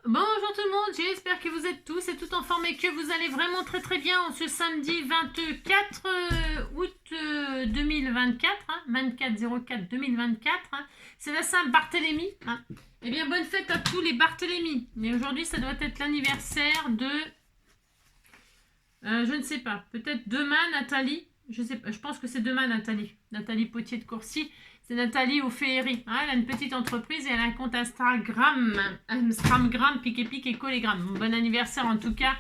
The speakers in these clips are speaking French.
Bonjour tout le monde, j'espère que vous êtes tous et toutes en forme et que vous allez vraiment très très bien en ce samedi 24 août 2024, 24-04-2024, c'est la Saint-Barthélemy. Eh bien, bonne fête à tous les Barthélemy. Et aujourd'hui, ça doit être l'anniversaire de... je ne sais pas, peut-être demain, Nathalie. Je sais pas, je pense que c'est demain, Nathalie. Nathalie Potier de Courcy. C'est Nathalie au Féerie. Elle a une petite entreprise et elle a un compte Instagram. Instagram, pique et collégramme. Bon anniversaire en tout cas,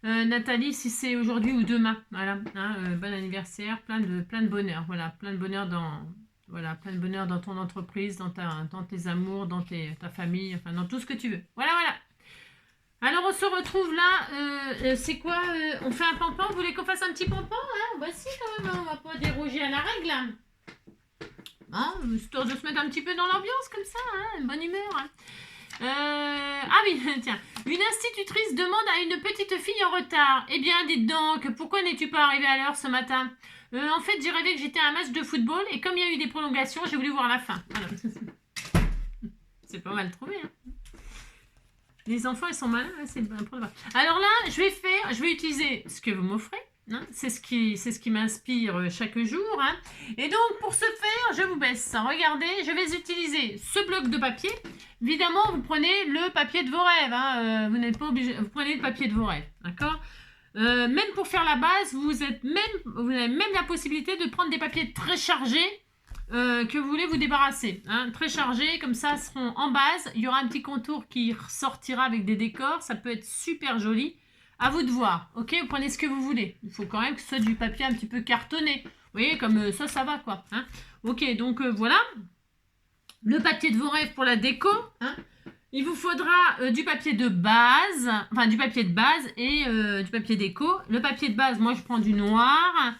Nathalie, si c'est aujourd'hui ou demain. Voilà. Bon anniversaire, plein de bonheur. Voilà, plein de bonheur plein de bonheur dans ton entreprise, dans tes amours, dans ta famille, enfin dans tout ce que tu veux. Voilà. Alors on se retrouve là, c'est quoi on fait un pampan, vous voulez qu'on fasse un petit pampan Voici quand même, on va pas déroger à la règle. Histoire de se mettre un petit peu dans l'ambiance comme ça, une bonne humeur. Ah oui, tiens. Une institutrice demande à une petite fille en retard. Eh bien, dites donc, pourquoi n'es-tu pas arrivée à l'heure ce matin En fait, j'ai rêvé que j'étais à un match de football et comme il y a eu des prolongations, j'ai voulu voir la fin. Voilà. C'est pas mal trouvé, Les enfants, ils sont malins, c'est bon. Alors là, je vais utiliser ce que vous m'offrez. C'est ce qui m'inspire chaque jour. Et donc, pour ce faire, je vous baisse. Regardez, je vais utiliser ce bloc de papier. Évidemment, vous prenez le papier de vos rêves. Vous n'êtes pas obligé. Vous prenez le papier de vos rêves. D'accord même pour faire la base, vous avez même la possibilité de prendre des papiers très chargés que vous voulez vous débarrasser. Très chargés, comme ça, seront en base. Il y aura un petit contour qui ressortira avec des décors. Ça peut être super joli. À vous de voir, ok? Vous prenez ce que vous voulez. Il faut quand même que ce soit du papier un petit peu cartonné. Vous voyez, comme ça va, quoi. Ok, donc voilà. Le papier de vos rêves pour la déco. Il vous faudra du papier de base, enfin du papier de base et du papier déco. Le papier de base, moi, je prends du noir.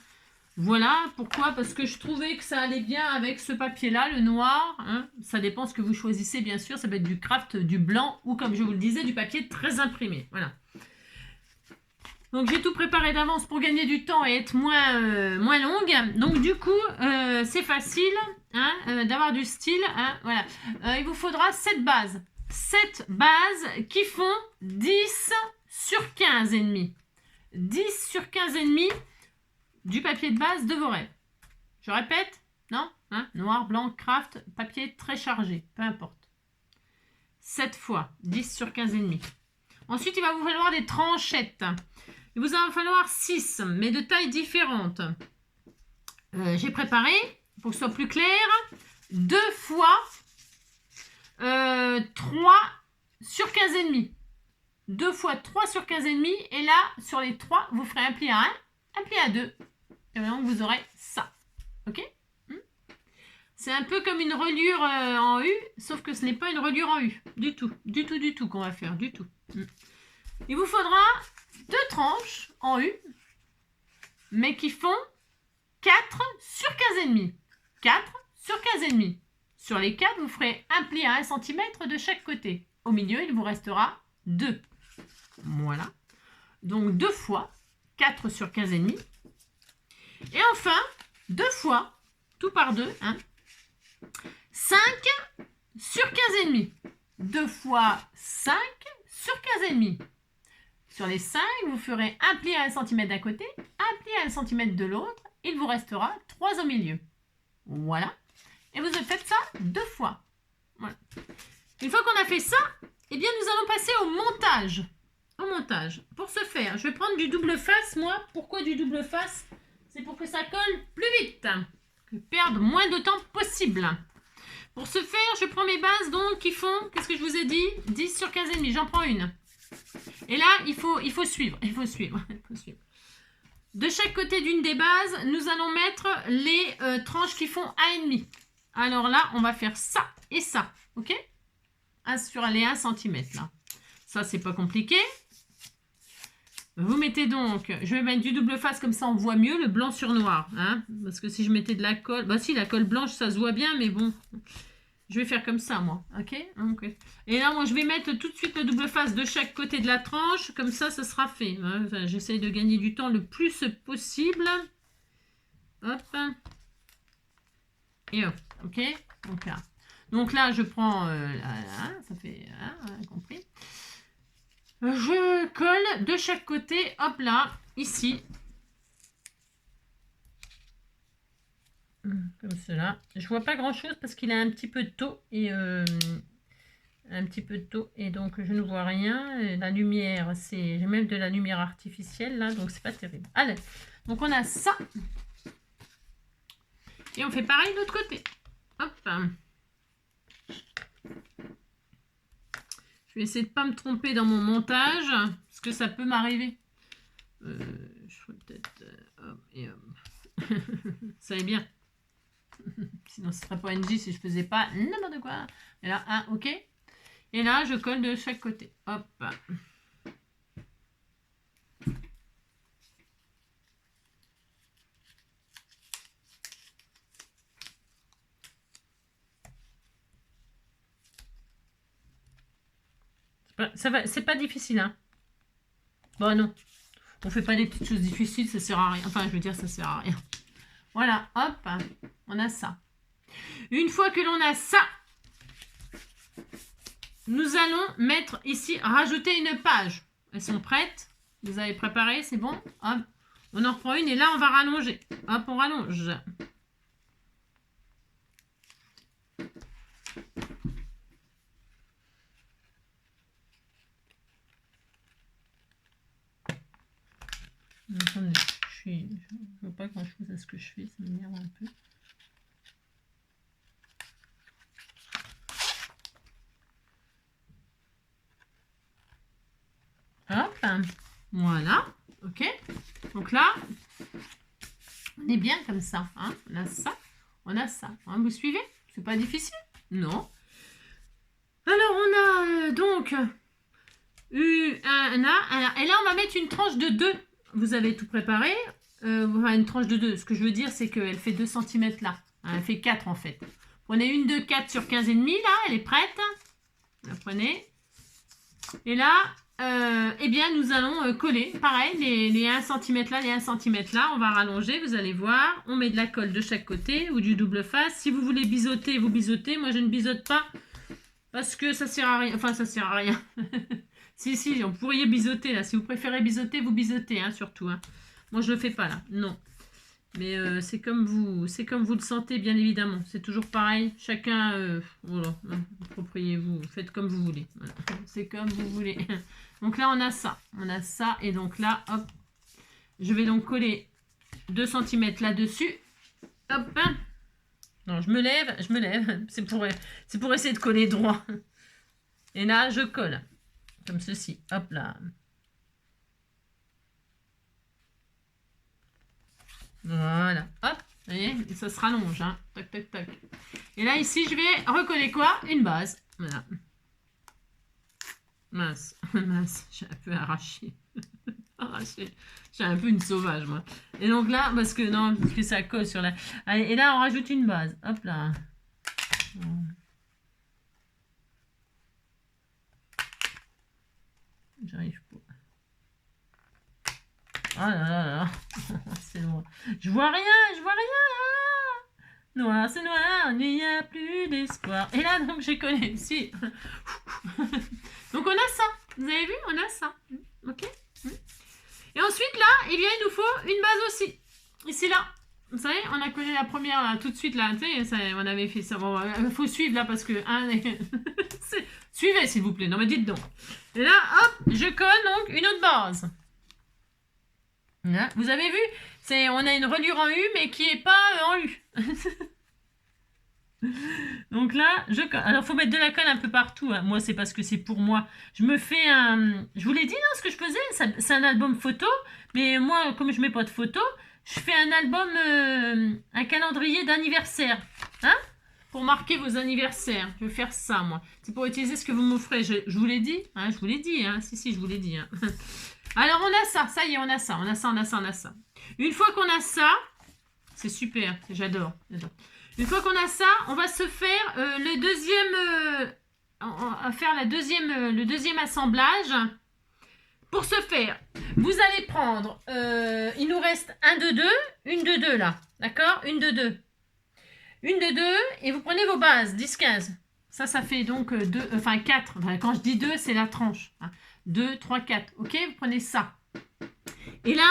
Voilà, pourquoi? Parce que je trouvais que ça allait bien avec ce papier-là, le noir. Ça dépend ce que vous choisissez, bien sûr. Ça peut être du craft, du blanc ou, comme je vous le disais, du papier très imprimé. Voilà. Donc j'ai tout préparé d'avance pour gagner du temps et être moins longue. Donc du coup, c'est facile d'avoir du style. Voilà. Il vous faudra 7 bases. 7 bases qui font 10 sur 15 et demi. 10 sur 15 et demi du papier de base de vos rêves. Je répète, non noir, blanc, craft, papier très chargé, peu importe. 7 fois 10 sur 15 et demi. Ensuite, il va vous falloir des tranchettes. Il vous va falloir 6, mais de tailles différentes. J'ai préparé, pour que ce soit plus clair, 2 fois 3 sur 15 et demi. 2 fois 3 sur 15 et demi. Et là, sur les 3, vous ferez un pli à 1, un pli à 2. Et donc, vous aurez ça. Ok? C'est un peu comme une reliure en U, sauf que ce n'est pas une reliure en U. Du tout qu'on va faire, du tout. Il vous faudra 2 tranches en U, mais qui font 4 sur 15 et demi. 4 sur 15 et demi. Sur les 4, vous ferez un pli à 1 cm de chaque côté. Au milieu, il vous restera 2. Voilà. Donc 2 fois 4 sur 15 et demi. Et enfin, 2 fois, tout par 2, 5 sur 15 et demi. 2 fois 5 sur 15 et demi. Sur les 5, vous ferez un pli à 1 cm d'un côté, un pli à 1 cm de l'autre. Il vous restera 3 au milieu. Voilà. Et vous faites ça 2 fois. Voilà. Une fois qu'on a fait ça, eh bien, nous allons passer au montage. Au montage. Pour ce faire, je vais prendre du double face, moi. Pourquoi du double face? C'est pour que ça colle plus vite. Que perdre moins de temps possible. Pour ce faire, je prends mes bases donc qui font, qu'est-ce que je vous ai dit? 10 sur 15 et demi. J'en prends une. Et là, il faut suivre. De chaque côté d'une des bases, nous allons mettre les tranches qui font 1,5. Alors là, on va faire ça et ça. Ok? Sur les 1 cm là. Ça, c'est pas compliqué. Vous mettez donc, je vais mettre du double face comme ça on voit mieux le blanc sur noir. Parce que si je mettais de la colle, bah si la colle blanche ça se voit bien, mais bon. Je vais faire comme ça, moi. Ok? Et là, moi, je vais mettre tout de suite le double face de chaque côté de la tranche. Comme ça, ça sera fait. Enfin, j'essaye de gagner du temps le plus possible. Hop. Et hop. Ok? Donc là, je prends... ça fait... compris. Je colle de chaque côté, hop là, ici. Comme cela. Je vois pas grand chose parce qu'il a un petit peu de taux et donc je ne vois rien. Et la lumière, j'ai même de la lumière artificielle là, donc c'est pas terrible. Allez, donc on a ça et on fait pareil de l'autre côté. Hop. Je vais essayer de pas me tromper dans mon montage parce que ça peut m'arriver. Je ferai peut-être hop et hop. Ça est bien. Sinon ce serait pas NJ si je faisais pas n'importe quoi. Et là, ok. Et là, je colle de chaque côté. Hop. C'est pas difficile, hein. Bon, non. On fait pas des petites choses difficiles, ça sert à rien. Enfin, je veux dire, ça sert à rien. Voilà, hop. On a ça. Une fois que l'on a ça, nous allons mettre ici, rajouter une page. Elles sont prêtes. Vous avez préparé, c'est bon. Hop. On en reprend une et là, on va rallonger. Hop, on rallonge. Attendez, je ne vois pas grand chose à ce que je fais, ça m'énerve un peu. Hop, voilà, ok. Donc là, on est bien comme ça, hein. On a ça, on a ça. Hein, vous suivez? C'est pas difficile? Non. Alors on a donc et là on va mettre une tranche de 2. Vous avez tout préparé. Une tranche de 2. Ce que je veux dire, c'est qu'elle fait 2 cm là. Hein, elle fait 4 en fait. Prenez une de 4 sur 15,5 là, elle est prête. La prenez. Et là, eh bien, nous allons coller. Pareil, les 1 cm là, les 1 cm là, on va rallonger, vous allez voir. On met de la colle de chaque côté ou du double face. Si vous voulez biseauter, vous bisotez. Moi, je ne biseaute pas parce que ça sert à rien. Enfin, ça sert à rien. Si, on pourrait biseauter là. Si vous préférez biseauter, vous bisotez, hein, surtout. Hein. Moi, je le fais pas là. Non. Mais c'est comme vous le sentez, bien évidemment. C'est toujours pareil. Chacun, voilà, appropriez-vous. Faites comme vous voulez. Voilà. C'est comme vous voulez. Donc là, on a ça. On a ça. Et donc là, hop. Je vais donc coller 2 cm là-dessus. Hop. Non, je me lève. C'est pour essayer de coller droit. Et là, je colle. Comme ceci. Hop là. Voilà. Hop. Vous voyez, ça se rallonge. Hein. Tac, tac, tac. Et là, ici, je vais recoller quoi? Une base. Voilà. Mince. J'ai un peu arraché. J'ai un peu une sauvage, moi. Et donc là, parce que ça colle sur la... Allez, et là, on rajoute une base. Hop là. J'arrive pas. Oh là là là. C'est noir. Je vois rien. Noir, c'est noir, il n'y a plus d'espoir. Et là, donc, j'ai collé ici. Donc, on a ça. Vous avez vu? On a ça. Ok. Et ensuite, là, eh bien, il nous faut une base aussi. Ici, là. Vous savez, on a collé la première, là, tout de suite, là. Tu sais, on avait fait ça. Bon, il faut suivre, là, parce que... Hein, suivez, s'il vous plaît. Non, mais dites donc. Et là, hop, je colle, donc, une autre base. Là, vous avez vu? On a une reliure en U, mais qui n'est pas en U. Donc là, alors, il faut mettre de la colle un peu partout. Hein. Moi, c'est parce que c'est pour moi. Je me fais un... Je vous l'ai dit, ce que je faisais. C'est un album photo. Mais moi, comme je ne mets pas de photos, je fais un album, un calendrier d'anniversaire. Hein? Pour marquer vos anniversaires. Je vais faire ça, moi. C'est pour utiliser ce que vous m'offrez. Je vous l'ai dit. Hein, je vous l'ai dit. Hein. Si, je vous l'ai dit. Hein. Alors, on a ça. Ça y est, on a ça. Une fois qu'on a ça, c'est super. J'adore. Une fois qu'on a ça, on va se faire le deuxième assemblage. Pour ce faire, vous allez prendre, il nous reste une de 2 là, d'accord? Une de 2, et vous prenez vos bases, 10-15. Ça fait donc 2, enfin 4. Enfin, quand je dis 2, c'est la tranche. Hein. 2, 3, 4. Ok, vous prenez ça. Et là,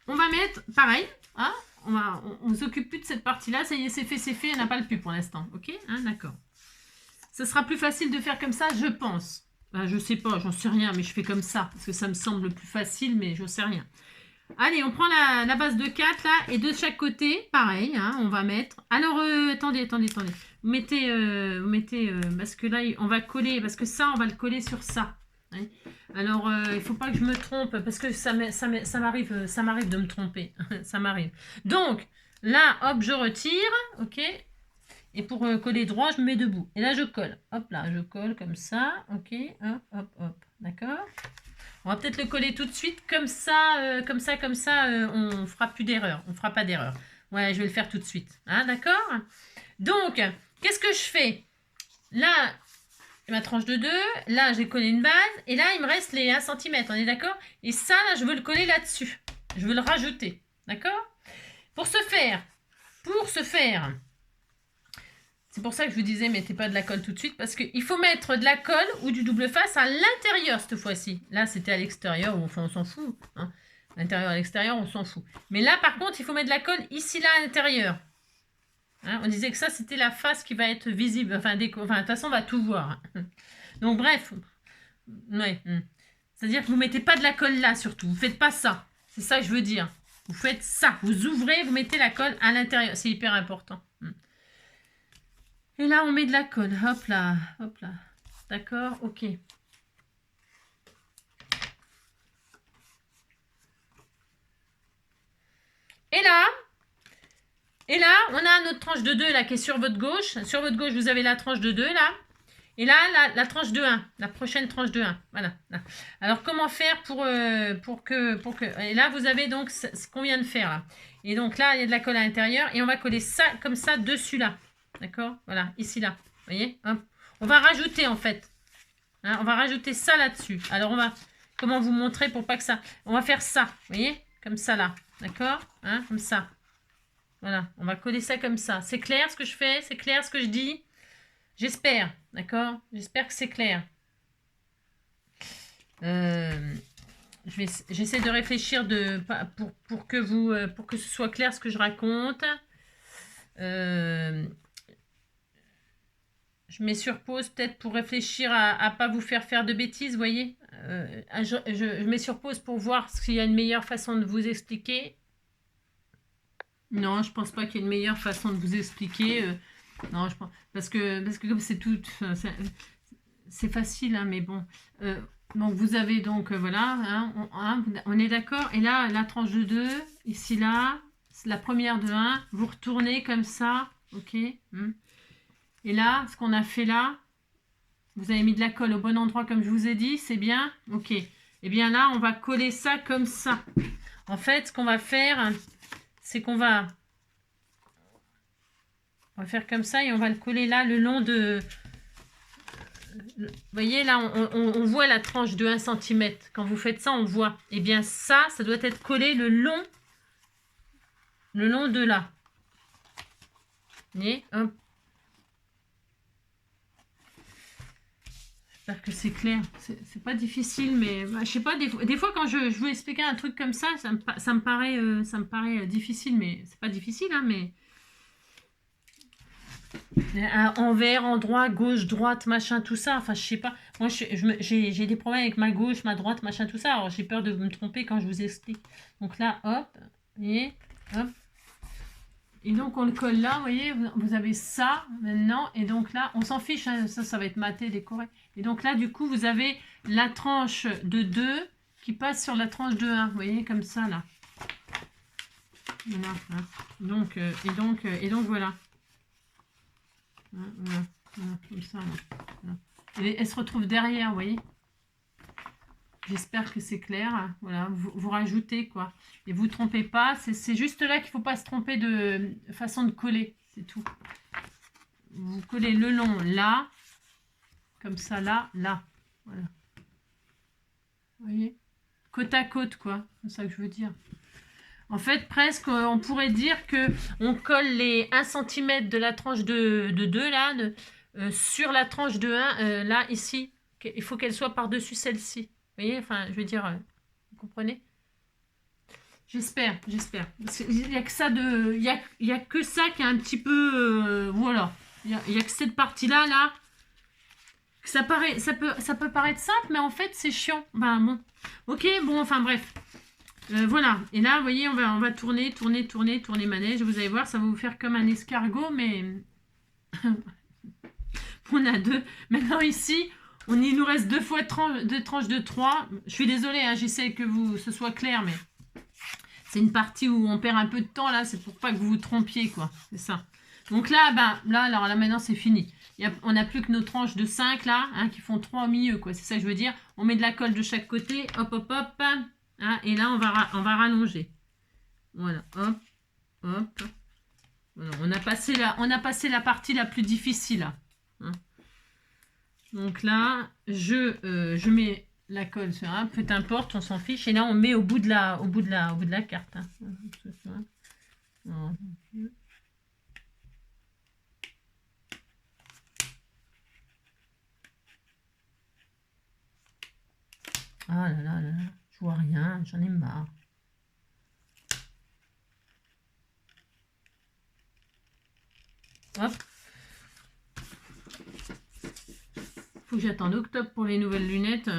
on va mettre, pareil, hein, on s'occupe plus de cette partie-là. Ça y est, c'est fait, on n'a pas le plus pour l'instant. Ok, hein, d'accord. Ça sera plus facile de faire comme ça, je pense. Ben, je sais pas, j'en sais rien, mais je fais comme ça. Parce que ça me semble plus facile, mais je sais rien. Allez, on prend la base de 4 là, et de chaque côté, pareil, hein, on va mettre. Alors, attendez. Vous mettez, parce que là, on va coller, parce que ça, on va le coller sur ça. Hein. Alors, il ne faut pas que je me trompe, parce que ça m'arrive de me tromper. Ça m'arrive. Donc, là, hop, je retire, ok. Et pour coller droit, je me mets debout. Et là, je colle. Hop là, je colle comme ça, ok. Hop, d'accord. On va peut-être le coller tout de suite, comme ça, on fera plus d'erreur. On fera pas d'erreur. Ouais, je vais le faire tout de suite. Hein, d'accord? Donc, qu'est-ce que je fais? Là, ma tranche de 2. Là, j'ai collé une base. Et là, il me reste les 1 cm. On est d'accord? Et ça, là, je veux le coller là-dessus. Je veux le rajouter. D'accord? Pour ce faire, c'est pour ça que je vous disais, mettez pas de la colle tout de suite, parce qu'il faut mettre de la colle ou du double face à l'intérieur cette fois-ci. Là, c'était à l'extérieur, enfin, on s'en fout. Hein. L'intérieur à l'extérieur, on s'en fout. Mais là, par contre, il faut mettre de la colle ici, là, à l'intérieur. Hein, on disait que ça, c'était la face qui va être visible. Enfin, de toute façon, on va tout voir. Donc, bref. Ouais. C'est-à-dire que vous ne mettez pas de la colle là, surtout. Vous ne faites pas ça. C'est ça que je veux dire. Vous faites ça. Vous ouvrez, vous mettez la colle à l'intérieur. C'est hyper important. Et là, on met de la colle. Hop là. D'accord, ok. Et là, on a notre tranche de 2 là qui est sur votre gauche. Sur votre gauche, vous avez la tranche de 2 là. Et là, la tranche de 1. La prochaine tranche de 1. Voilà. Là. Alors, comment faire pour que... Et là, vous avez donc ce qu'on vient de faire là. Et donc là, il y a de la colle à l'intérieur. Et on va coller ça comme ça dessus là. D'accord? Voilà, ici, là. Vous voyez? Hop. On va rajouter, en fait. Hein, on va rajouter ça là-dessus. Alors, on va... Comment vous montrer pour pas que ça... On va faire ça. Vous voyez? Comme ça, là. D'accord? Hein, comme ça. Voilà. On va coller ça comme ça. C'est clair ce que je fais? C'est clair ce que je dis? J'espère. D'accord? J'espère que c'est clair. J'essaie de réfléchir pour que ce soit clair ce que je raconte. Je mets sur pause peut-être pour réfléchir à pas vous faire de bêtises, vous voyez. Je mets sur pause pour voir s'il y a une meilleure façon de vous expliquer. Non, je pense pas qu'il y ait une meilleure façon de vous expliquer. Non, je pense parce que comme c'est tout, c'est facile, hein, mais bon. Donc vous avez donc voilà, hein, on est d'accord. Et là, la tranche de 2, ici là, la première de 1, vous retournez comme ça, ok. Et là, ce qu'on a fait là, vous avez mis de la colle au bon endroit comme je vous ai dit, c'est bien, ok. Et bien là, on va coller ça comme ça. En fait, ce qu'on va faire, c'est qu'on va faire comme ça et on va le coller là le long de... Vous voyez là, on voit la tranche de 1 cm. Quand vous faites ça, on voit. Et bien ça doit être collé le long de là. Vous voyez, hop. J'espère que c'est clair. C'est pas difficile, mais bah, je sais pas, des fois quand je veux expliquer un truc comme ça, ça me paraît difficile, mais c'est pas difficile, hein, mais... Envers, endroit, gauche, droite, machin, tout ça. Enfin, je sais pas. Moi, j'ai des problèmes avec ma gauche, ma droite, machin, tout ça. Alors, j'ai peur de me tromper quand je vous explique. Donc là, hop, et hop. Et donc, on le colle là, vous voyez, vous avez ça maintenant. Et donc là, on s'en fiche, hein, ça va être maté, décoré. Et donc là, du coup, vous avez la tranche de 2 qui passe sur la tranche de 1. Vous voyez, comme ça, là. Voilà. Hein. Donc, et donc, voilà. Voilà, comme ça. Voilà. Et elle se retrouve derrière, vous voyez. J'espère que c'est clair. Voilà, vous rajoutez, quoi. Et vous ne trompez pas. C'est juste là qu'il ne faut pas se tromper de façon de coller. C'est tout. Vous collez le long là. Comme ça, là, là. Voilà. Vous voyez? Côte à côte, quoi. C'est ça que je veux dire. En fait, presque, on pourrait dire que on colle les 1 cm de la tranche de 2, là, sur la tranche de 1, là, ici. Il faut qu'elle soit par-dessus celle-ci. Vous voyez, enfin, je veux dire, vous comprenez? J'espère. Il n'y a que ça de... Il y a que ça qui est un petit peu... voilà. Il y a que cette partie-là, là. Ça peut paraître simple, mais en fait, c'est chiant. Ben, bon. Ok, bon, enfin, bref. Voilà. Et là, vous voyez, on va tourner manège. Vous allez voir, ça va vous faire comme un escargot, mais... on a 2. Maintenant, ici, il nous reste 2 fois deux tranches de 3. Je suis désolée, hein, j'essaie que ce soit clair, mais... c'est une partie où on perd un peu de temps, là. C'est pour pas que vous vous trompiez, quoi. C'est ça. Donc là, alors là, maintenant, c'est fini. On n'a plus que nos tranches de 5, là, hein, qui font 3 au milieu, quoi. C'est ça que je veux dire. On met de la colle de chaque côté. Hop, hop, hop. Hein, et là, on va rallonger. Voilà. Hop, hop. Voilà. On a passé la partie la plus difficile, là. Hein. Donc là, je mets la colle sur un, peu importe, on s'en fiche. Et là, on met au bout de la carte. Hein. Ah là là là, je vois rien, j'en ai marre. Hop. Faut que j'attende octobre pour les nouvelles lunettes.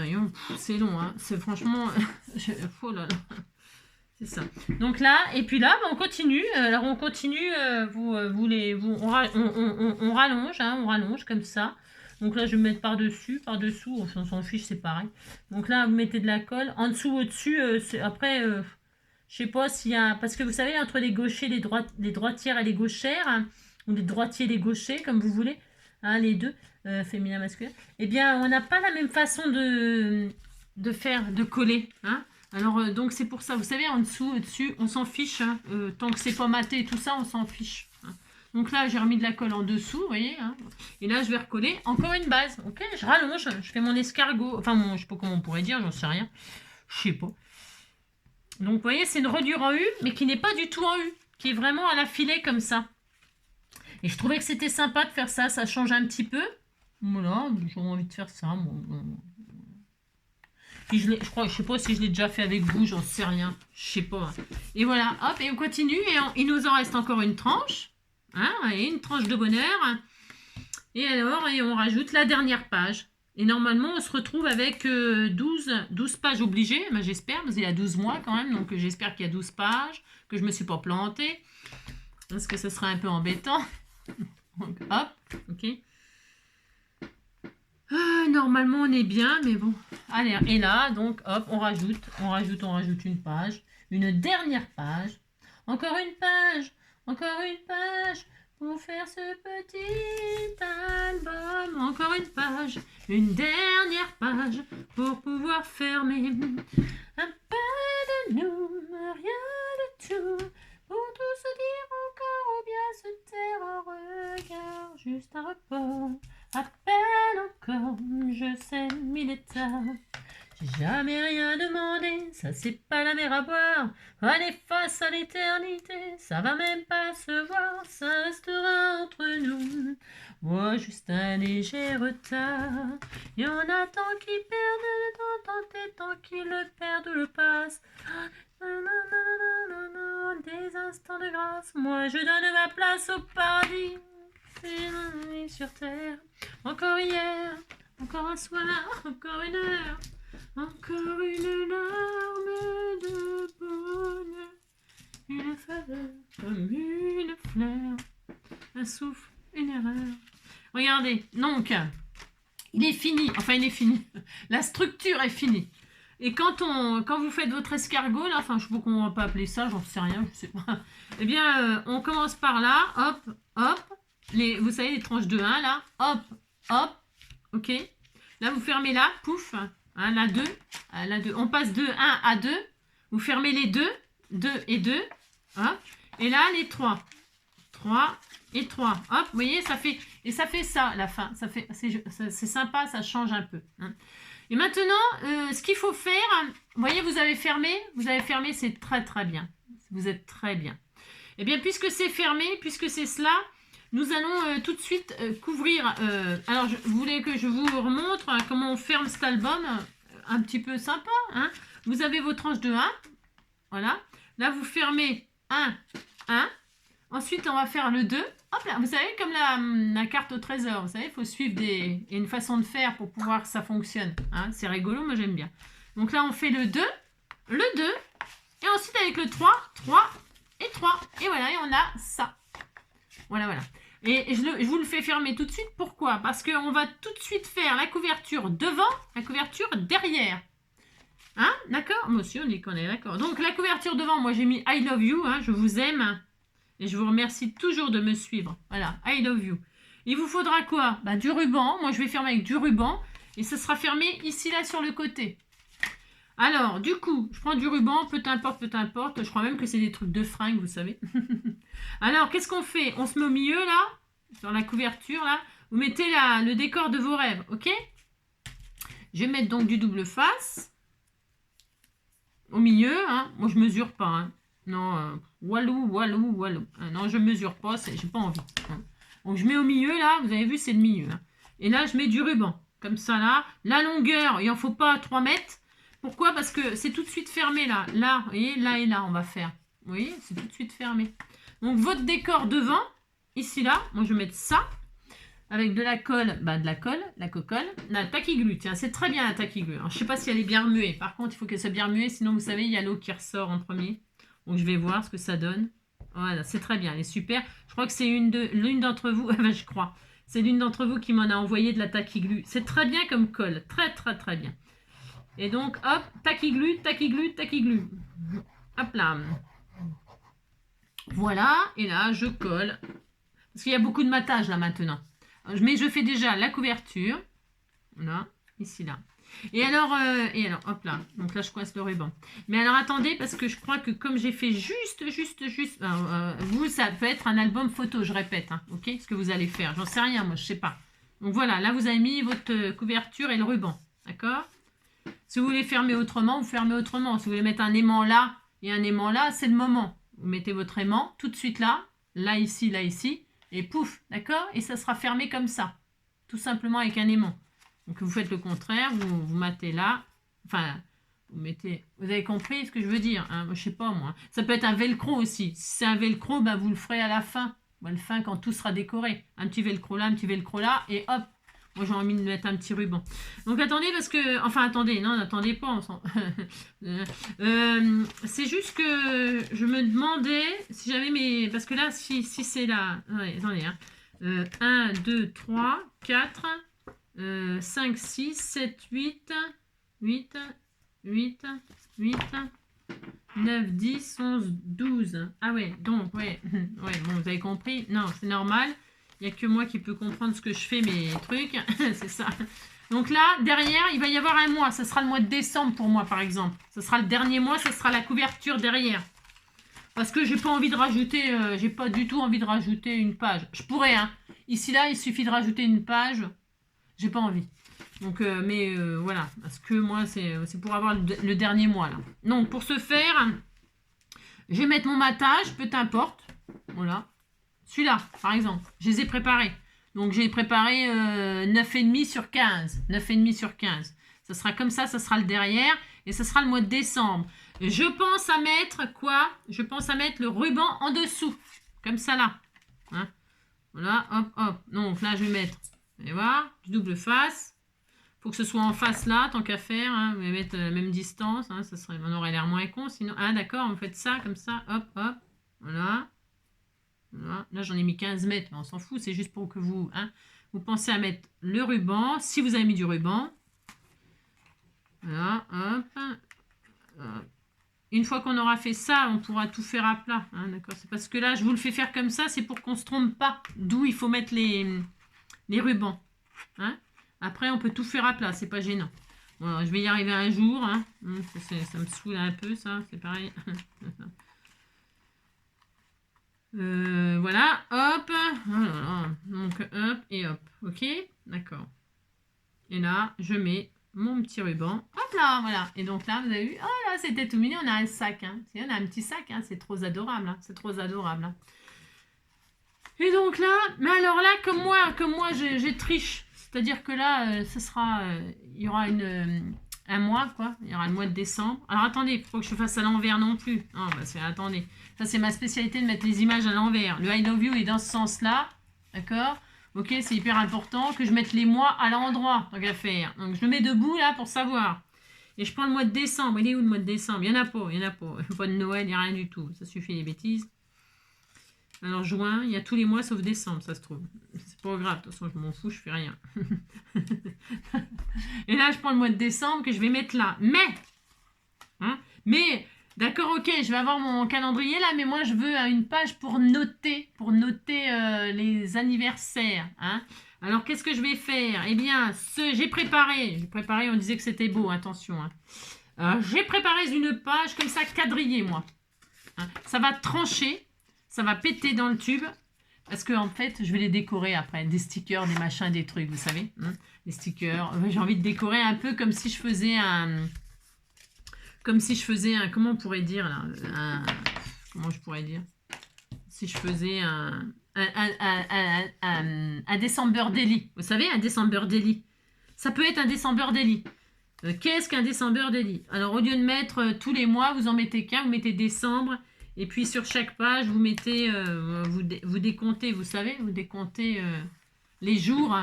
C'est long, hein. C'est franchement... oh là là. C'est ça. Donc là, et puis là, on continue. Alors on continue, on rallonge, hein, on rallonge comme ça. Donc là, je vais mettre par-dessus, par-dessous, on s'en fiche, c'est pareil. Donc là, vous mettez de la colle. En dessous, au-dessus, après, je sais pas s'il y a... parce que vous savez, entre les gauchers, les droitières et les gauchères, hein, ou les droitiers et les gauchers, comme vous voulez, hein, les deux, féminin, masculin, eh bien, on n'a pas la même façon de coller, hein. Alors, donc c'est pour ça, vous savez, en dessous, au-dessus, on s'en fiche, hein, tant que c'est pas maté et tout ça, on s'en fiche. Hein. Donc là, j'ai remis de la colle en dessous, vous voyez, hein, et là, je vais recoller encore une base, ok, je rallonge, je fais mon escargot, enfin, je sais pas comment on pourrait dire, j'en sais rien, je sais pas. Donc, vous voyez, c'est une reliure en U, mais qui n'est pas du tout en U, qui est vraiment à la filet comme ça. Et je trouvais que c'était sympa de faire ça, ça change un petit peu. Voilà, j'ai envie de faire ça, puis je sais pas si je l'ai déjà fait avec vous, j'en sais rien. Je sais pas. Et voilà, hop, et on continue. Et il nous en reste encore une tranche. Hein, et une tranche de bonheur. Et alors, on rajoute la dernière page. Et normalement, on se retrouve avec 12 pages obligées. Ben, j'espère, parce qu'il y a 12 mois quand même. Donc j'espère qu'il y a 12 pages, que je me suis pas plantée. Parce que ce serait un peu embêtant. Donc, hop, ok. Normalement, on est bien, mais bon. Allez, et là, donc, hop, on rajoute une page. Une dernière page. Encore une page pour faire ce petit album. Encore une page. Une dernière page pour pouvoir fermer. Un peu de nous, rien de tout. Pour tout se dire encore ou bien se taire un regard. Juste un repos. À peine encore, je sais, il est tard. J'ai jamais rien demandé, ça c'est pas la mer à boire. Allez, face à l'éternité, ça va même pas se voir, ça restera entre nous. Moi, juste un léger retard. Y en a tant qui perdent le temps, tant et tant qui le perdent ou le passent. Des instants de grâce, moi je donne ma place au paradis. Et sur terre, encore hier, encore un soir, encore une heure, encore une larme de bonheur, une faveur comme une fleur, un souffle, une erreur. Regardez, donc, il est fini, enfin il est fini, la structure est finie. Et quand vous faites votre escargot, là, enfin je sais pas comment on va appeler ça, j'en sais rien, je sais pas. Eh bien, on commence par là, hop, hop. Vous savez, les tranches de 1, là, hop, hop, ok. Là, vous fermez là, pouf, hein, la 2, la 2. On passe de 1 à 2, vous fermez les 2, 2 et 2, hop. Et là, les 3, 3 et 3, hop, vous voyez, ça fait ça, la fin. C'est sympa, ça change un peu. Hein. Et maintenant, ce qu'il faut faire, vous voyez, vous avez fermé, c'est très très bien. Vous êtes très bien. Eh bien, puisque c'est fermé, puisque c'est cela, Nous allons tout de suite couvrir. Alors, vous voulez que je vous remontre comment on ferme cet album un petit peu sympa. Hein. Vous avez vos tranches de 1. Voilà. Là, vous fermez 1, 1. Ensuite, on va faire le 2. Hop là, vous savez, comme la carte au trésor. Vous savez, il faut suivre il y a une façon de faire pour pouvoir que ça fonctionne. Hein. C'est rigolo, moi j'aime bien. Donc là, on fait le 2. Le 2. Et ensuite, avec le 3, 3 et 3. Et voilà, et on a ça. Voilà, voilà. Et je vous le fais fermer tout de suite. Pourquoi? Parce qu'on va tout de suite faire la couverture devant, la couverture derrière. Hein? D'accord? Moi aussi, on dit qu'on est d'accord. Donc, la couverture devant, moi, j'ai mis I love you. Hein, je vous aime. Et je vous remercie toujours de me suivre. Voilà, I love you. Il vous faudra quoi? Bah, du ruban. Moi, je vais fermer avec du ruban. Et ça sera fermé ici, là, sur le côté. Alors, du coup, je prends du ruban, peu importe, peu importe. Je crois même que c'est des trucs de fringues, vous savez. Alors, qu'est-ce qu'on fait? On se met au milieu, là, sur la couverture, là. Vous mettez le décor de vos rêves, ok? Je vais mettre donc du double face. Au milieu, hein. Moi, je mesure pas, hein. Non, walou. Non, je mesure pas, j'ai pas envie. Hein. Donc, je mets au milieu, là. Vous avez vu, c'est le milieu. Hein. Et là, je mets du ruban. Comme ça, là. La longueur, il en faut pas 3 mètres. Pourquoi? Parce que c'est tout de suite fermé là. Là, vous voyez, là et là, on va faire. Vous voyez, c'est tout de suite fermé. Donc, votre décor devant, ici, là, moi, je vais mettre ça. Avec de la colle, la cocolle. La taquiglu, tiens, c'est très bien la taquiglu. Alors, je ne sais pas si elle est bien remuée. Par contre, il faut qu'elle soit bien remuée, sinon, vous savez, il y a l'eau qui ressort en premier. Donc, je vais voir ce que ça donne. Voilà, c'est très bien, elle est super. Je crois que c'est l'une d'entre vous, je crois. C'est l'une d'entre vous qui m'en a envoyé de la taquiglu. C'est très bien comme colle. Très, très, très bien. Et donc, hop, taquiglu. Hop là. Voilà, et là, je colle. Parce qu'il y a beaucoup de matage, là, maintenant. Mais je fais déjà la couverture. Voilà, ici, là. Et alors, hop là. Donc là, je coince le ruban. Mais alors, attendez, parce que je crois que comme j'ai fait juste... vous, ça peut être un album photo, je répète. Hein, ok? Ce que vous allez faire. J'en sais rien, moi, je sais pas. Donc voilà, là, vous avez mis votre couverture et le ruban. D'accord? Si vous voulez fermer autrement, vous fermez autrement. Si vous voulez mettre un aimant là et un aimant là, c'est le moment. Vous mettez votre aimant tout de suite là ici, et pouf, d'accord? Et ça sera fermé comme ça. Tout simplement avec un aimant. Donc vous faites le contraire, vous mettez là. Enfin, vous avez compris ce que je veux dire, hein? Moi, je sais pas moi. Ça peut être un velcro aussi. Si c'est un velcro, bah, vous le ferez à la fin. À la fin, quand tout sera décoré. Un petit velcro là, et hop. Moi, j'ai envie de mettre un petit ruban. Donc, attendez, parce que... Enfin, attendez. Non, n'attendez pas. C'est juste que je me demandais si j'avais mes... Parce que là, si c'est là... Ouais, attendez. Hein. 1, 2, 3, 4, 5, 6, 7, 8, 9, 10, 11, 12. Ah ouais, donc, ouais. Ouais, bon, vous avez compris. Non, c'est normal. Il n'y a que moi qui peux comprendre ce que je fais, mes trucs. C'est ça. Donc là, derrière, il va y avoir un mois. Ce sera le mois de décembre pour moi, par exemple. Ce sera le dernier mois, ce sera la couverture derrière. Parce que j'ai pas envie de rajouter... j'ai pas du tout envie de rajouter une page. Je pourrais, hein. Ici, là, il suffit de rajouter une page. J'ai pas envie. Donc, voilà. Parce que moi, c'est pour avoir le dernier mois, là. Donc, pour ce faire, je vais mettre mon matage, peu importe. Voilà. Celui-là, par exemple, je les ai préparés. Donc, j'ai préparé 9,5 sur 15. 9,5 sur 15. Ça sera comme ça sera le derrière. Et ça sera le mois de décembre. Je pense à mettre quoi? Je pense à mettre le ruban en dessous. Comme ça, là. Hein? Voilà, hop, hop. Donc, là, je vais mettre, et voilà, du double face. Il faut que ce soit en face, là, tant qu'à faire. Hein. Vous allez mettre la même distance. Hein. Ça serait, on aurait l'air moins con, sinon... Ah, d'accord, vous faites ça, comme ça. Hop, hop. Voilà. Voilà. Là, j'en ai mis 15 mètres, mais on s'en fout, c'est juste pour que vous... Hein, vous pensez à mettre le ruban, si vous avez mis du ruban. Voilà, hop. Une fois qu'on aura fait ça, on pourra tout faire à plat. Hein, d'accord? C'est parce que là, je vous le fais faire comme ça, c'est pour qu'on ne se trompe pas. D'où il faut mettre les rubans. Hein? Après, on peut tout faire à plat, c'est pas gênant. Bon, je vais y arriver un jour. Hein. Ça me saoule un peu, ça, c'est pareil. Voilà, hop, voilà. Donc hop et hop, ok, d'accord. Et là, je mets mon petit ruban, hop là, voilà. Et donc là, vous avez vu, oh là, c'était tout mignon, on a un sac, hein. On a un petit sac, hein. C'est trop adorable, hein. C'est trop adorable. Hein. Et donc là, mais alors là, comme moi, je triche. C'est-à-dire que là, ce sera, il y aura un mois, quoi. Il y aura le mois de décembre. Alors attendez, il faut que je fasse à l'envers non plus. Non, bah attendez. Ça, c'est ma spécialité de mettre les images à l'envers. Le I love you est dans ce sens-là. D'accord? Ok, c'est hyper important que je mette les mois à l'endroit, tant qu'à faire. Donc je le mets debout là pour savoir. Et je prends le mois de décembre. Il est où le mois de décembre? Il n'y en a pas, il n'y en a pas. Pas de Noël, il n'y a rien du tout. Ça suffit les bêtises. Alors juin, il y a tous les mois sauf décembre, ça se trouve. C'est pas grave, de toute façon je m'en fous, je fais rien. Et là je prends le mois de décembre que je vais mettre là. Mais, d'accord, ok, je vais avoir mon calendrier là, mais moi je veux une page pour noter les anniversaires. Hein. Alors qu'est-ce que je vais faire? Eh bien, j'ai préparé, on disait que c'était beau, attention. Hein. J'ai préparé une page comme ça, quadrillée moi. Hein. Ça va trancher. Ça va péter dans le tube. Parce que en fait, je vais les décorer après. Des stickers, des machins, des trucs, vous savez. Hein, des stickers. J'ai envie de décorer un peu comme si je faisais un... Comment on pourrait dire là comment je pourrais dire? Si je faisais un December Daily. Vous savez, un December Daily. Ça peut être un December Daily. Qu'est-ce qu'un December Daily? Alors, au lieu de mettre tous les mois, vous en mettez qu'un. Vous mettez décembre. Et puis sur chaque page, vous mettez, vous décomptez, vous savez, vous décomptez les jours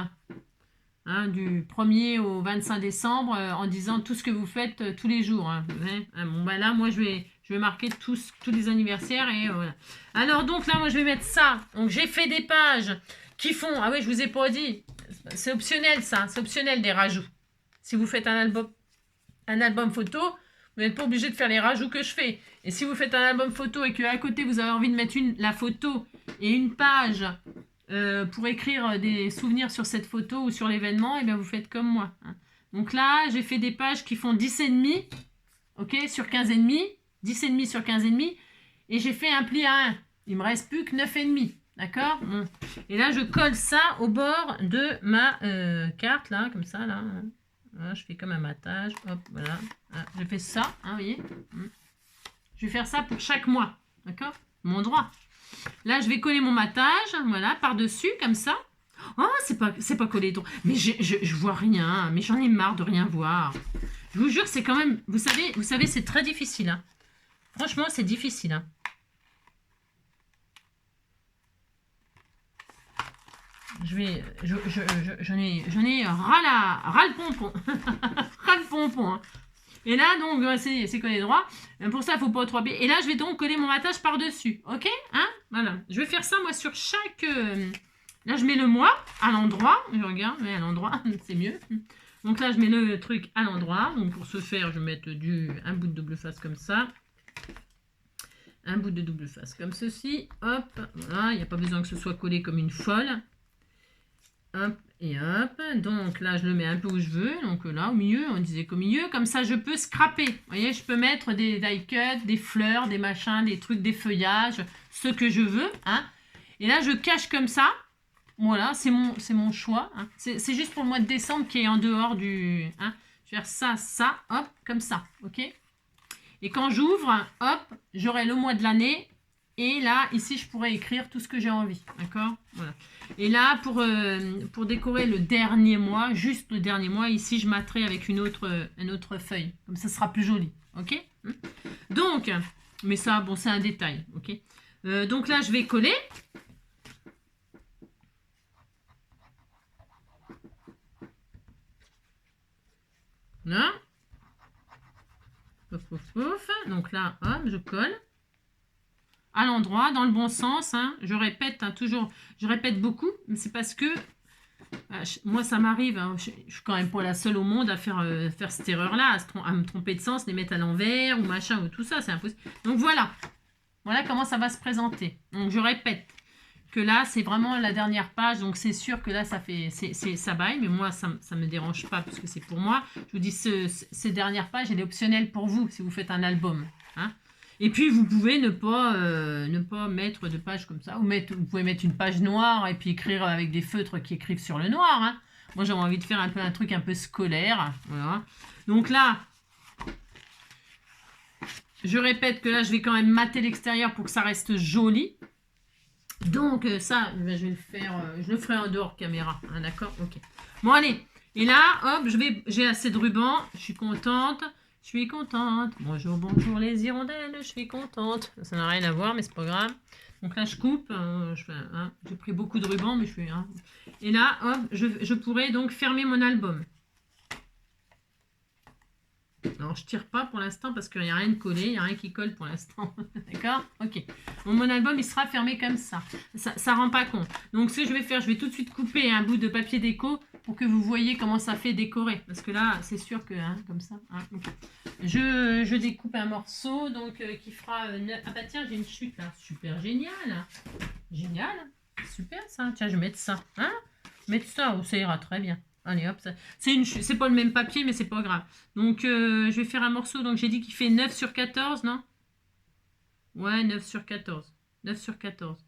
hein, du 1er au 25 décembre en disant tout ce que vous faites tous les jours. Hein. Bon, bah là, moi, je vais marquer tous les anniversaires. Et voilà. Alors donc là, moi, je vais mettre ça. Donc j'ai fait des pages qui font... Ah oui, je vous ai pas dit. C'est optionnel ça, c'est optionnel des rajouts. Si vous faites un album photo... Vous n'êtes pas obligé de faire les rajouts que je fais. Et si vous faites un album photo et qu'à côté, vous avez envie de mettre la photo et une page pour écrire des souvenirs sur cette photo ou sur l'événement, et bien vous faites comme moi. Hein. Donc là, j'ai fait des pages qui font 10,5, ok, sur 15,5, 10,5 sur 15,5, et j'ai fait un pli à 1. Il me reste plus que 9,5, d'accord bon. Et là, je colle ça au bord de ma carte, là, comme ça, là. Voilà, je fais comme un matage, hop, voilà. Ah, je fais ça, hein, vous voyez. Je vais faire ça pour chaque mois, d'accord? Mon droit. Là, je vais coller mon matage, voilà, par-dessus, comme ça. Oh, c'est pas collé droit. Mais je vois rien, mais j'en ai marre de rien voir. Je vous jure, c'est quand même, vous savez, c'est très difficile. Hein. Franchement, c'est difficile. Hein. J'en ai ras le pompon. Ras le pompon. Hein. Et là, donc, c'est collé droit. Pour ça, il ne faut pas trop appuyer. Et là, je vais donc coller mon matage par-dessus. Ok? Hein? Voilà. Je vais faire ça, moi, sur chaque... Là, je mets le mois à l'endroit. Je regarde, mais à l'endroit, c'est mieux. Donc là, je mets le truc à l'endroit. Donc, pour ce faire, je vais mettre un bout de double face comme ça. Un bout de double face comme ceci. Hop. Voilà. Il n'y a pas besoin que ce soit collé comme une folle. Hop et hop. Donc là, je le mets un peu où je veux. Donc là, au milieu, on disait qu'au milieu. Comme ça, je peux scraper. Vous voyez, je peux mettre des die cuts, des fleurs, des machins, des trucs, des feuillages, ce que je veux. Hein. Et là, je cache comme ça. Voilà, c'est mon choix. Hein. C'est juste pour le mois de décembre qui est en dehors du... Hein. Je vais faire ça, hop, comme ça. Ok. Et quand j'ouvre, hop, j'aurai le mois de l'année. Et là, ici, je pourrais écrire tout ce que j'ai envie. D'accord? Voilà. Et là, pour décorer le dernier mois, juste le dernier mois, ici, je matterai avec une autre feuille. Comme ça sera plus joli. Ok? Donc, mais ça, bon, c'est un détail. Ok? Donc là, je vais coller. Là. Pouf, pouf, pouf. Donc là, hop, je colle. À l'endroit, dans le bon sens. Hein. Je répète toujours, je répète beaucoup, mais c'est parce que moi, ça m'arrive, hein, je suis quand même pas la seule au monde à faire cette erreur-là, à me tromper de sens, les mettre à l'envers ou machin ou tout ça, c'est impossible. Donc voilà comment ça va se présenter. Donc je répète que là, c'est vraiment la dernière page, donc c'est sûr que là, ça baille, mais moi, ça me dérange pas parce que c'est pour moi. Je vous dis, ces dernières pages, elle est optionnelle pour vous si vous faites un album. Hein. Et puis, vous pouvez ne pas mettre de page comme ça. Vous pouvez mettre une page noire et puis écrire avec des feutres qui écrivent sur le noir. Hein. Moi, j'avais envie de faire un truc un peu scolaire. Voilà. Donc là, je répète que là, je vais quand même mater l'extérieur pour que ça reste joli. Donc ça, ben, je vais le faire, je le ferai en dehors caméra, hein, d'accord? Ok. Bon allez, et là, hop, j'ai assez de ruban, je suis contente, je suis contente. Bonjour, bonjour les hirondelles, je suis contente. Ça n'a rien à voir, mais c'est pas grave. Donc là, je coupe, hein, j'ai pris beaucoup de ruban, mais je fais... Hein. Et là, hop, je pourrais donc fermer mon album. Alors, je tire pas pour l'instant parce qu'il n'y a rien de collé, il n'y a rien qui colle pour l'instant. D'accord? Ok. Bon, mon album, il sera fermé comme ça. Ça rend pas compte. Donc, ce que je vais faire, je vais tout de suite couper un bout de papier déco pour que vous voyez comment ça fait décorer. Parce que là, c'est sûr que, hein, comme ça. Hein, okay. Je découpe un morceau donc qui fera... Ah bah tiens, j'ai une chute là. Super génial. Génial. Super ça. Tiens, je vais mettre ça. Hein? Mettre ça, ça ira très bien. Allez hop, c'est pas le même papier, mais c'est pas grave. Donc, je vais faire un morceau. Donc, j'ai dit qu'il fait 9 sur 14, non? Ouais, 9 sur 14. 9 sur 14.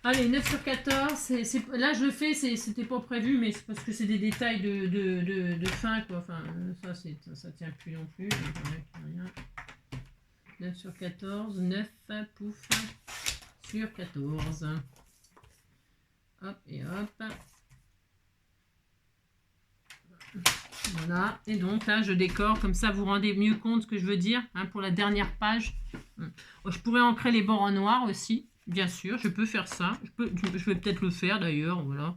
Allez, 9 sur 14. Là, je le fais, c'était pas prévu, mais c'est parce que c'est des détails de fin, quoi. Enfin, ça tient plus non plus. 9 sur 14. 9, pouf, sur 14. Hop et hop. Voilà, et donc là je décore, comme ça vous rendez mieux compte ce que je veux dire, hein, pour la dernière page. Je pourrais ancrer les bords en noir aussi, bien sûr, je peux faire ça. Je vais peut-être le faire d'ailleurs, voilà.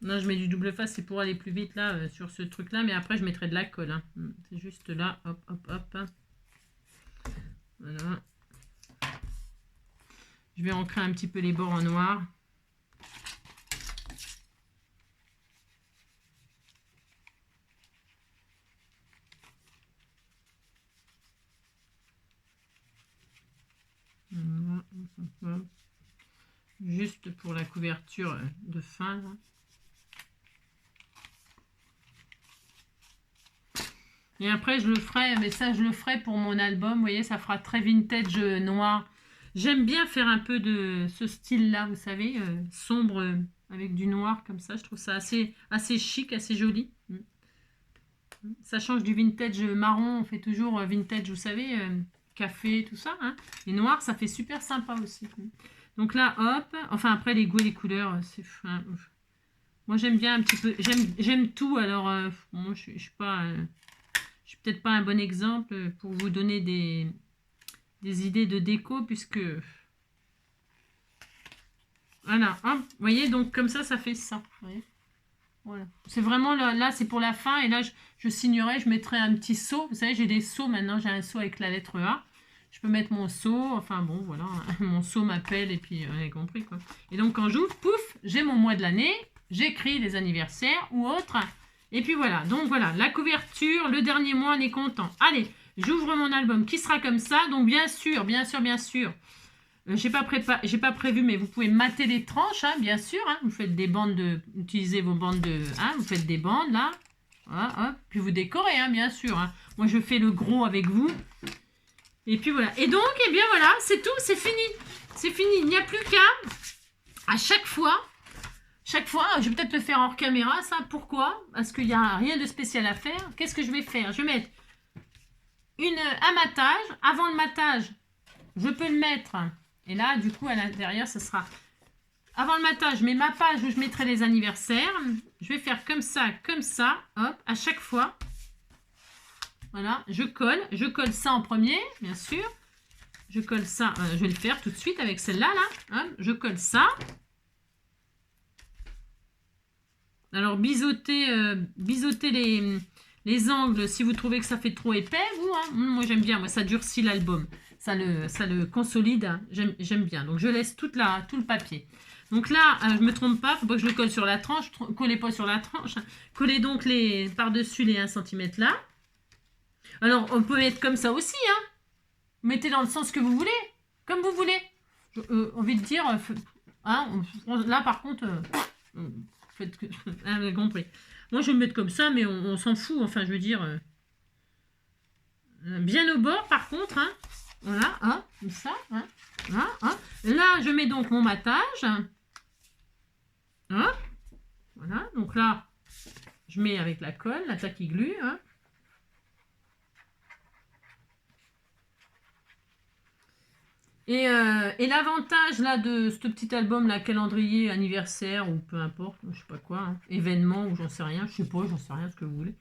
Là je mets du double face, c'est pour aller plus vite là sur ce truc là, mais après je mettrai de la colle. Hein. C'est juste là, hop, hop, hop. Voilà. Je vais ancrer un petit peu les bords en noir. Juste pour la couverture de fin. Là. Et après, je le ferai, mais ça, je le ferai pour mon album. Vous voyez, ça fera très vintage noir. J'aime bien faire un peu de ce style-là, vous savez, sombre avec du noir comme ça. Je trouve ça assez chic, assez joli. Ça change du vintage marron. On fait toujours vintage, vous savez, café, tout ça. Hein. Et noir, ça fait super sympa aussi. Donc là, hop. Enfin, après, les goûts et les couleurs, c'est... moi, j'aime bien un petit peu... J'aime tout, alors... moi, je suis pas... je suis peut-être pas un bon exemple pour vous donner des idées de déco, puisque... Voilà, hop. Vous voyez, donc comme ça fait ça. Vous voyez, voilà. C'est vraiment, là, c'est pour la fin, et là, je signerai, je mettrai un petit seau. Vous savez, j'ai des seaux maintenant, j'ai un seau avec la lettre A. Je peux mettre mon seau, enfin bon, voilà, mon seau m'appelle, et puis, vous avez compris, quoi. Et donc, quand j'ouvre, pouf, j'ai mon mois de l'année, j'écris les anniversaires ou autres, et puis voilà. Donc, voilà, la couverture, le dernier mois, on est content. Allez, j'ouvre mon album qui sera comme ça, donc bien sûr, j'ai pas prévu, mais vous pouvez mater les tranches, hein, bien sûr, hein, vous faites des bandes utilisez vos bandes hein, vous faites des bandes, là, voilà, hop, puis vous décorez, hein, bien sûr, hein. Moi, je fais le gros avec vous. Et puis voilà. Et donc, eh bien voilà, c'est tout, c'est fini. C'est fini. Il n'y a plus qu'à, à chaque fois, je vais peut-être le faire hors caméra, ça. Pourquoi? Parce qu'il n'y a rien de spécial à faire. Qu'est-ce que je vais faire? Je vais mettre un matage. Avant le matage, je peux le mettre. Et là, du coup, à l'intérieur, ce sera... Avant le matage, je mets ma page où je mettrai les anniversaires. Je vais faire comme ça, hop, à chaque fois. Voilà, je colle ça en premier, bien sûr. Je colle ça, je vais le faire tout de suite avec celle-là, là. Hein, je colle ça. Alors, bisotez les angles si vous trouvez que ça fait trop épais, vous. Hein. Moi, j'aime bien, moi, ça durcit l'album. Ça le consolide, hein. J'aime bien. Donc, je laisse tout le papier. Donc là, je ne me trompe pas, il ne faut pas que je le colle sur la tranche. Collez pas sur la tranche. Collez donc par-dessus les 1 cm là. Alors, on peut mettre comme ça aussi, hein. Mettez dans le sens que vous voulez, comme vous voulez. J'ai envie de dire, hein, là par contre, faites que... vous avez compris. Moi, je vais me mettre comme ça, mais on s'en fout. Enfin, je veux dire, bien au bord, par contre, hein. Voilà, hein, comme ça, hein. Voilà, hein. Là, je mets donc mon matage. Hein. Voilà, donc là, je mets avec la colle, la taquiglu, hein. Et l'avantage là de ce petit album, là, calendrier, anniversaire ou peu importe, je sais pas quoi, hein, événement ou j'en sais rien, je sais pas, j'en sais rien, ce que vous voulez.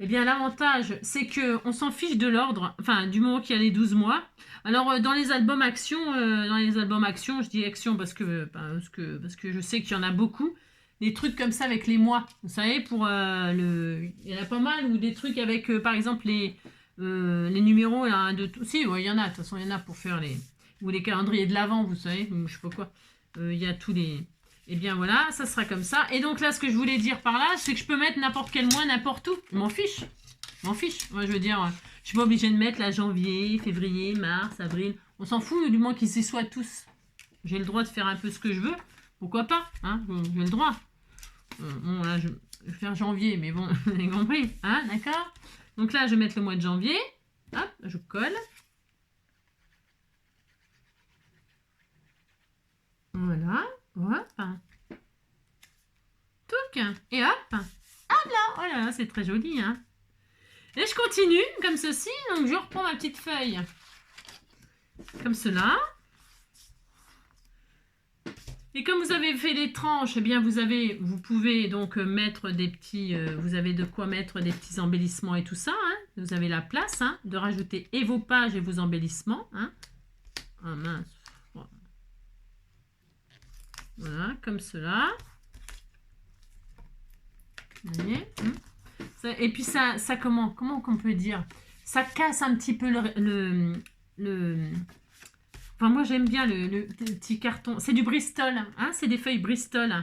Eh bien, l'avantage, c'est que on s'en fiche de l'ordre, enfin, du moment qu'il y a les 12 mois. Alors, dans les albums action, je dis action parce que je sais qu'il y en a beaucoup, des trucs comme ça avec les mois. Vous savez, il y en a pas mal, ou des trucs avec, par exemple, les numéros, là, si, ouais, il y en a, de toute façon, il y en a pour faire ou les calendriers de l'Avent, vous savez, ou je sais pas quoi. Il y a tous les... Eh bien voilà, ça sera comme ça. Et donc là, ce que je voulais dire par là, c'est que je peux mettre n'importe quel mois, n'importe où. Je m'en fiche. Je m'en fiche. Moi, je veux dire, je suis pas obligée de mettre la janvier, février, mars, avril. On s'en fout du moins qu'ils s'y soient tous. J'ai le droit de faire un peu ce que je veux. Pourquoi pas, hein, j'ai le droit. Bon, là, je vais faire janvier, mais bon, vous avez compris, hein, d'accord? Donc là, je vais mettre le mois de janvier. Hop, je colle. Voilà, hop. Touc, et hop. Ah là, oh là là, c'est très joli, hein. Et je continue, comme ceci, donc je reprends ma petite feuille. Comme cela. Et comme vous avez fait les tranches, eh bien vous pouvez donc mettre des petits, vous avez de quoi mettre des petits embellissements et tout ça, hein. Vous avez la place, hein, de rajouter et vos pages et vos embellissements, hein. Ah mince. Voilà, comme cela. Vous voyez, et puis ça comment qu'on peut dire, ça casse un petit peu enfin moi j'aime bien le petit carton, c'est du Bristol, hein, c'est des feuilles Bristol.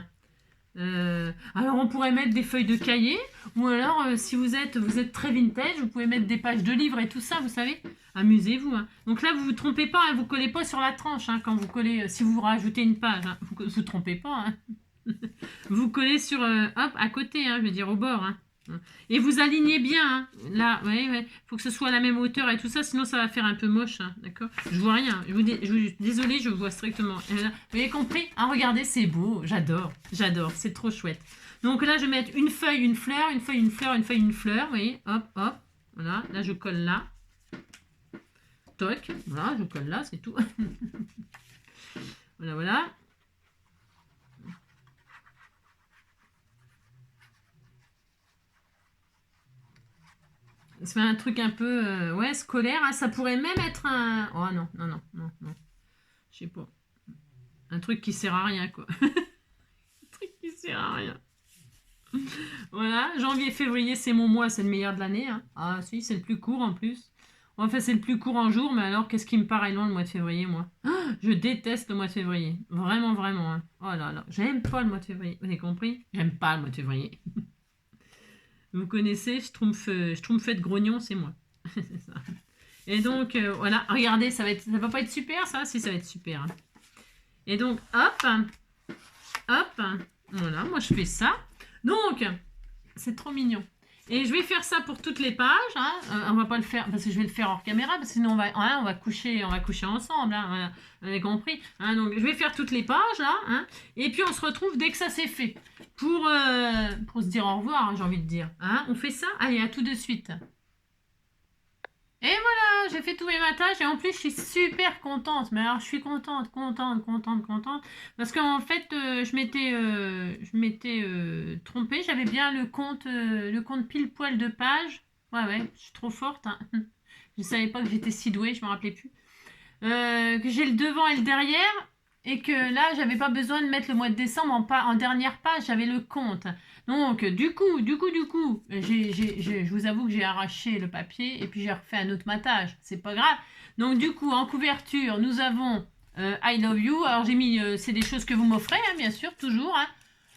Alors on pourrait mettre des feuilles de cahier, ou alors si vous êtes très vintage, vous pouvez mettre des pages de livres et tout ça, vous savez, amusez-vous, hein. Donc là vous vous trompez pas, hein, vous collez pas sur la tranche, hein, quand vous collez, si vous rajoutez une page, hein, vous trompez pas, hein. Vous collez sur, hop, à côté, hein, je veux dire au bord, hein. Et vous alignez bien, hein. Là, ouais, faut que ce soit à la même hauteur et tout ça, sinon ça va faire un peu moche, hein, d'accord? Je vois rien, désolée, je vois strictement. Vous avez compris? Ah, regardez, c'est beau, j'adore, c'est trop chouette. Donc là, je vais mettre une feuille, une fleur, une feuille, une fleur, une feuille, une fleur, vous voyez, hop, hop, voilà, là je colle là. Toc, voilà, je colle là, c'est tout. Voilà. C'est un truc un peu ouais, scolaire, hein. Ça pourrait même être un... Oh non. Je sais pas. Un truc qui sert à rien, quoi. Un truc qui sert à rien. Voilà, janvier, février, c'est mon mois, c'est le meilleur de l'année, hein. Ah si, c'est le plus court en plus. Enfin, c'est le plus court en jour, mais alors, qu'est-ce qui me paraît long le mois de février, moi? Je déteste le mois de février. Vraiment, vraiment, hein. Oh là là, j'aime pas le mois de février. Vous avez compris? J'aime pas le mois de février. Vous connaissez, Schtroumpfette grognon, c'est moi. C'est ça. Et donc, voilà, regardez, ça va pas être super, ça? Si, ça va être super, hein. Et donc, hop, voilà, moi je fais ça. Donc, c'est trop mignon. Et je vais faire ça pour toutes les pages, hein. On va pas le faire, parce que je vais le faire hors caméra, parce que sinon on va coucher ensemble, hein, voilà. Vous avez compris, hein. Donc je vais faire toutes les pages, là, hein. Et puis on se retrouve dès que ça c'est fait. Pour se dire au revoir, hein, j'ai envie de dire. Hein. On fait ça? Allez, à tout de suite. Et voilà, j'ai fait tous mes matages et en plus je suis super contente. Mais alors je suis contente. Parce qu'en fait, je m'étais trompée. J'avais bien le compte pile poil de pages. Ouais, je suis trop forte, hein. Je savais pas que j'étais si douée, je me rappelais plus. Que j'ai le devant et le derrière. Et que là, j'avais pas besoin de mettre le mois de décembre en dernière page, j'avais le compte. Donc, du coup, je vous avoue que j'ai arraché le papier et puis j'ai refait un autre matage. C'est pas grave. Donc, du coup, en couverture, nous avons I Love You. Alors, j'ai mis, c'est des choses que vous m'offrez, hein, bien sûr, toujours. Hein.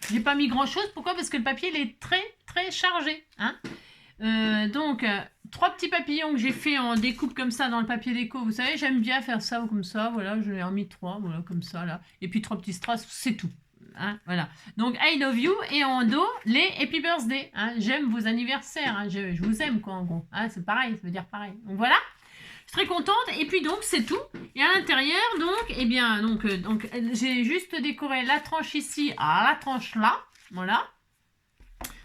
J'ai pas mis grand chose. Pourquoi? Parce que le papier, il est très, très chargé. Hein. Donc, 3 petits papillons que j'ai fait en découpe comme ça dans le papier déco. Vous savez, j'aime bien faire ça ou comme ça. Voilà, je l'ai remis 3, voilà, comme ça, là. Et puis 3 petits strass, c'est tout. Hein, voilà. Donc, I love you. Et en dos, les Happy Birthday. Hein, j'aime vos anniversaires. Hein, je vous aime, quoi, en gros. Hein, c'est pareil, ça veut dire pareil. Donc, voilà. Je suis très contente. Et puis, donc, c'est tout. Et à l'intérieur, donc, eh bien, donc j'ai juste décoré la tranche ici à la tranche là. Voilà.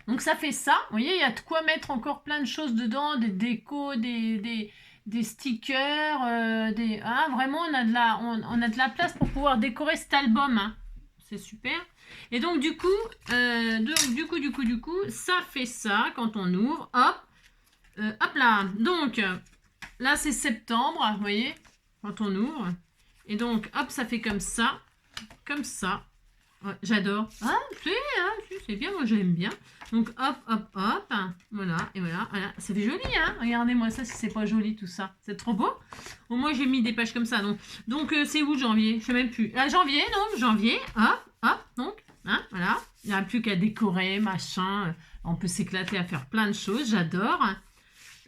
Donc ça fait ça, vous voyez, il y a de quoi mettre encore plein de choses dedans, des décos, des des stickers, vraiment, on a de la place pour pouvoir décorer cet album. Hein. C'est super. Et donc, du coup, ça fait ça quand on ouvre. Hop. Hop là. Donc, là, c'est septembre, vous voyez, quand on ouvre. Et donc, hop, ça fait comme ça. Comme ça. Ouais, j'adore. Ah, c'est bien, moi j'aime bien. Donc hop, hop, hop. Voilà, et voilà. Ça fait joli, hein. Regardez-moi ça si c'est pas joli tout ça. C'est trop beau. Au moins j'ai mis des pages comme ça. Donc c'est où janvier? Je sais même plus. Janvier, donc janvier. Hop, hop, donc. Hein, voilà. Il n'y a plus qu'à décorer, machin. On peut s'éclater à faire plein de choses. J'adore.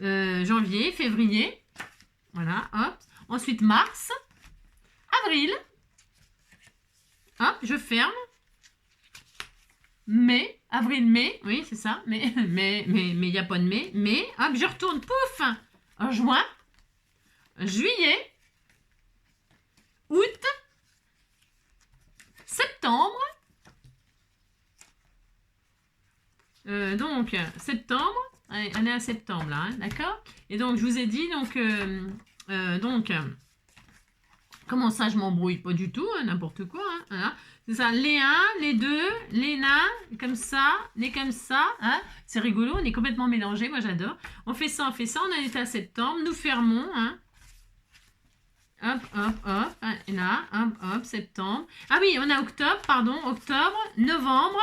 Janvier, février. Voilà, hop. Ensuite mars. Avril. Hop, je ferme. Mai, avril, mai, oui, c'est ça. Mais il n'y a pas de mai. Mai, hop, je retourne, pouf. Juin, juillet, août, septembre. Donc, septembre. Allez, on est à septembre, là, hein, d'accord? Et donc, je vous ai dit, comment ça, je m'embrouille? Pas du tout, hein, n'importe quoi. Hein, voilà. C'est ça, les 1, les 2, les nains, comme ça, les comme ça. Hein. C'est rigolo, on est complètement mélangés, moi j'adore. On fait ça, on en est à septembre. Nous fermons. Hein. Hop, hop, hop. Hein, et là, hop, hop, septembre. Ah oui, on a octobre, pardon, octobre, novembre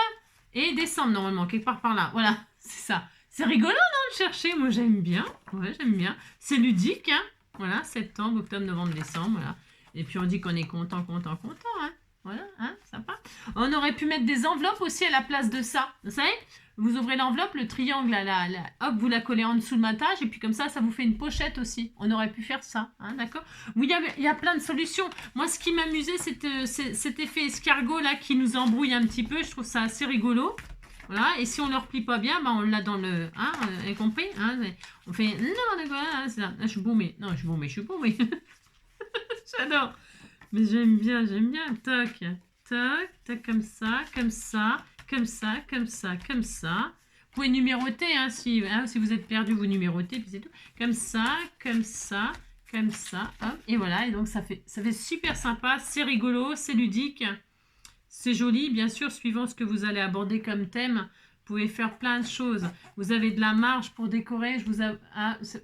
et décembre, normalement, quelque part par là. Voilà, c'est ça. C'est rigolo, non, de chercher? Moi j'aime bien. Ouais, j'aime bien. C'est ludique, hein. Voilà, septembre, octobre, novembre, décembre, voilà. Et puis on dit qu'on est content, hein. Voilà, hein, sympa. On aurait pu mettre des enveloppes aussi à la place de ça. Vous savez, vous ouvrez l'enveloppe, le triangle, hop, vous la collez en dessous le matage, et puis comme ça vous fait une pochette aussi. On aurait pu faire ça, hein, d'accord? Oui, il y a plein de solutions. Moi, ce qui m'amusait, c'était cet effet escargot là qui nous embrouille un petit peu. Je trouve ça assez rigolo. Voilà, et si on ne le replie pas bien, on l'a dans le... Hein, vous avez compris, hein, on fait... Non, d'accord, hein, c'est ça. Je suis bourrée. Non, je suis bourrée. J'adore. Mais j'aime bien. Toc, toc, toc, comme ça, comme ça, comme ça, comme ça, comme ça. Vous pouvez numéroter, hein, si vous êtes perdu, vous numérotez, puis c'est tout. Comme ça, comme ça, comme ça, hop. Et voilà, et donc ça fait super sympa, c'est rigolo, c'est ludique. C'est joli, bien sûr, suivant ce que vous allez aborder comme thème. Vous pouvez faire plein de choses. Vous avez de la marge pour décorer.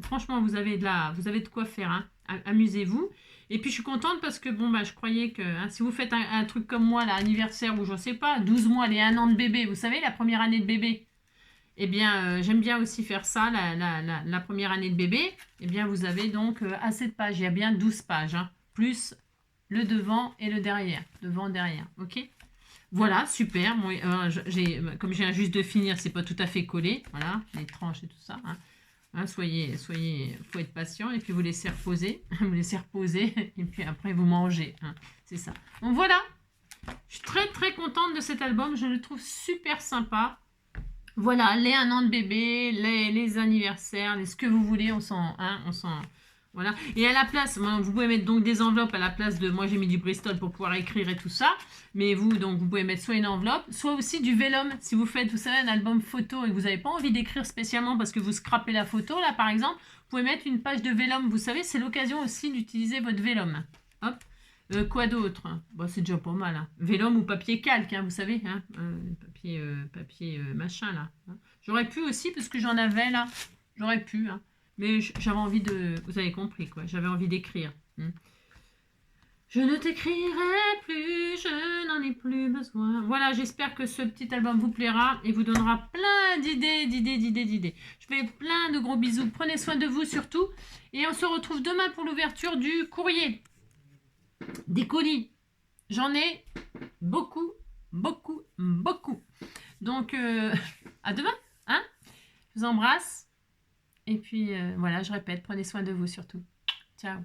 Franchement, vous avez de quoi faire. Hein. Amusez-vous. Et puis, je suis contente parce que, je croyais que si vous faites un truc comme moi, l'anniversaire ou je ne sais pas, 12 mois, les 1 an de bébé, vous savez, la première année de bébé, eh bien, j'aime bien aussi faire ça, la première année de bébé. Eh bien, vous avez donc assez de pages. Il y a bien 12 pages, hein, plus le devant et le derrière. Devant, derrière, ok? Voilà, super. Bon, comme j'ai un juste de finir, c'est pas tout à fait collé. Voilà, les tranches et tout ça. Hein. Hein, faut être patient et puis vous laissez reposer. Vous laissez reposer et puis après vous mangez. Hein. C'est ça. Donc voilà. Je suis très très contente de cet album. Je le trouve super sympa. Voilà, les 1 an de bébé, les anniversaires, ce que vous voulez, on s'en... Voilà. Et à la place, vous pouvez mettre donc des enveloppes à la place de... Moi, j'ai mis du Bristol pour pouvoir écrire et tout ça. Mais vous pouvez mettre soit une enveloppe, soit aussi du vélum. Si vous faites, vous savez, un album photo et que vous n'avez pas envie d'écrire spécialement parce que vous scrapez la photo, là, par exemple, vous pouvez mettre une page de vélum. Vous savez, c'est l'occasion aussi d'utiliser votre vélum. Hop. Quoi d'autre? C'est déjà pas mal. Hein. Vélum ou papier calque, hein, vous savez. Hein. Papier machin, là. Hein. J'aurais pu aussi, parce que j'en avais, là. J'aurais pu, hein. Mais j'avais envie de... Vous avez compris, quoi. J'avais envie d'écrire. Je ne t'écrirai plus, je n'en ai plus besoin. Voilà, j'espère que ce petit album vous plaira et vous donnera plein d'idées. Je fais plein de gros bisous. Prenez soin de vous, surtout. Et on se retrouve demain pour l'ouverture du courrier. Des colis. J'en ai beaucoup. Donc, à demain. Hein, je vous embrasse. Et puis, voilà, je répète, prenez soin de vous surtout. Ciao.